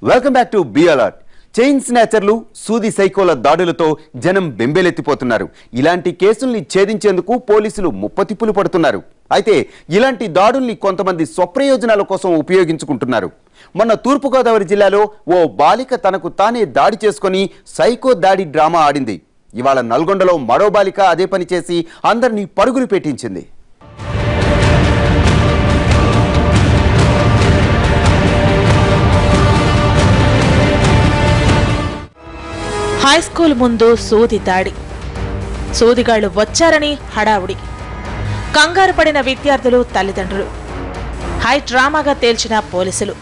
Welcome back to be alert. Chain స్నాచర్లు, సూది సైకోల దాడులతో జనం బెంబేలెత్తిపోతున్నారు. ఇలాంటి కేసుల్ని ఛేదించేందుకు పోలీసులు ముప్పతిప్పులు పడుతున్నారు. అయితే ఇలాంటి దాడుల్ని కొంతమంది స్వప్రయోజనాల కోసం ఉపయోగించుకుంటున్నారు. మొన్న తూర్పుగోదావరి జిల్లాలో ఓ బాలిక తనకు తానే దాడి చేసుకుని సైకో దాడి డ్రామా ఆడింది. ఇవాళ నల్గొండలో మరో బాలిక అదే పని చేసి అందరినీ పరుగులు పెట్టించింది. హై స్కూల్ ముందు సూది దాడి. సూదిగాళ్లు వచ్చారని హడావుడి. కంగారు పడిన విద్యార్థులు, తల్లిదండ్రులు. హై డ్రామాగా తేల్చిన పోలీసులు.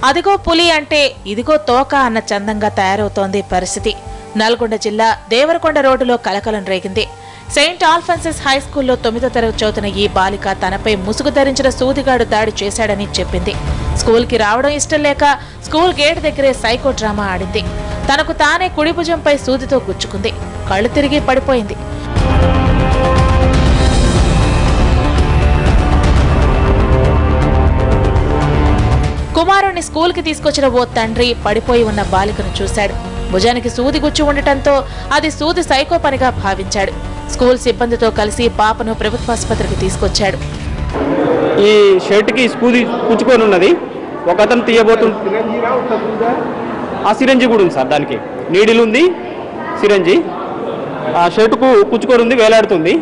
అదిగో పులి అంటే ఇదిగో తోక అన్న చందంగా తయారవుతోంది పరిస్థితి. నల్గొండ జిల్లా దేవరకొండ రోడ్డులో కలకలం రేగింది. సెయింట్ ఆల్ఫెన్సిస్ హై స్కూల్లో 9వ తరగతి చదువుతున్న ఈ బాలిక తనపై ముసుగు ధరించిన సూదిగాడు దాడి చేశాడని చెప్పింది. స్కూల్కి రావడం ఇష్టం లేక స్కూల్ గేట్ దగ్గరే సైకో డ్రామా ఆడింది. తనకు తానే కుడి భుజంపై సూదితో గుచ్చుకుంది. కళ్ళు తిరిగి పడిపోయింది. కుమారుణ్ణి స్కూల్కి తీసుకొచ్చిన ఓ తండ్రి పడిపోయి ఉన్న బాలికను చూశాడు. భుజానికి సూది గుచ్చి ఉండటంతో అది సూది సైకో పనిగా భావించాడు. స్కూల్ సిబ్బందితో కలిసి పాపను ప్రభుత్వాసుపత్రికి తీసుకొచ్చాడు. ఈ షర్ట్కి సూది కుచ్చుకొని ఉన్నది. ఒక అతను తీయబోతుంది. ఆ సిరంజి కూడా ఉంది సార్, దానికి నీడిల్ ఉంది, సిరంజి ఆ షర్టుకు కుచ్చుకొని ఉంది, వేలాడుతుంది.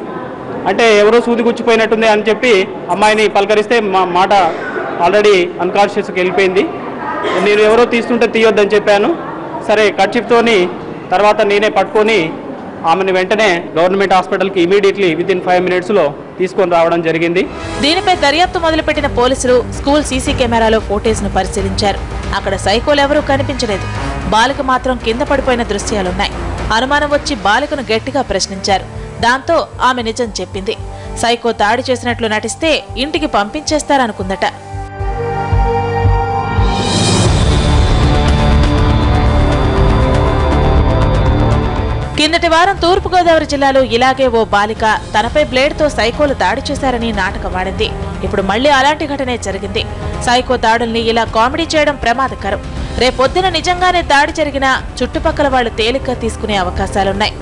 అంటే ఎవరో సూది గుచ్చిపోయినట్టుంది అని చెప్పి అమ్మాయిని పలకరిస్తే మా మాట ఆల్రెడీ అన్కాన్షియస్కి వెళ్ళిపోయింది. నేను ఎవరో తీస్తుంటే తీయొద్దని చెప్పాను. సరే కర్చీఫ్తోని తర్వాత నేనే పట్టుకొని ఆమెను వెంటనే గవర్నమెంట్ హాస్పిటల్కి ఇమీడియట్లీ వితిన్ 5 minutesలో తీసుకొని రావడం జరిగింది. దీనిపై దర్యాప్తు మొదలుపెట్టిన పోలీసులు స్కూల్ సీసీ కెమెరాలో ఫోటేజ్ను పరిశీలించారు. అక్కడ సైకోలెవరూ కనిపించలేదు. బాలిక మాత్రం కింద పడిపోయిన దృశ్యాలున్నాయి. అనుమానం వచ్చి బాలికను గట్టిగా ప్రశ్నించారు. దాంతో ఆమె నిజం చెప్పింది. సైకో దాడి చేసినట్లు నటిస్తే ఇంటికి పంపించేస్తారనుకుందట. కిందటి వారం తూర్పుగోదావరి జిల్లాలో ఇలాగే ఓ బాలిక తనపై బ్లేడ్తో సైకోలు దాడి చేశారని నాటకమాడింది. ఇప్పుడు మళ్లీ అలాంటి ఘటనే జరిగింది. సైకో దాడుల్ని ఇలా కామెడీ చేయడం ప్రమాదకరం. రేపొద్దున నిజంగానే దాడి జరిగినా చుట్టుపక్కల వాళ్లు తేలిగ్గా తీసుకునే అవకాశాలున్నాయి.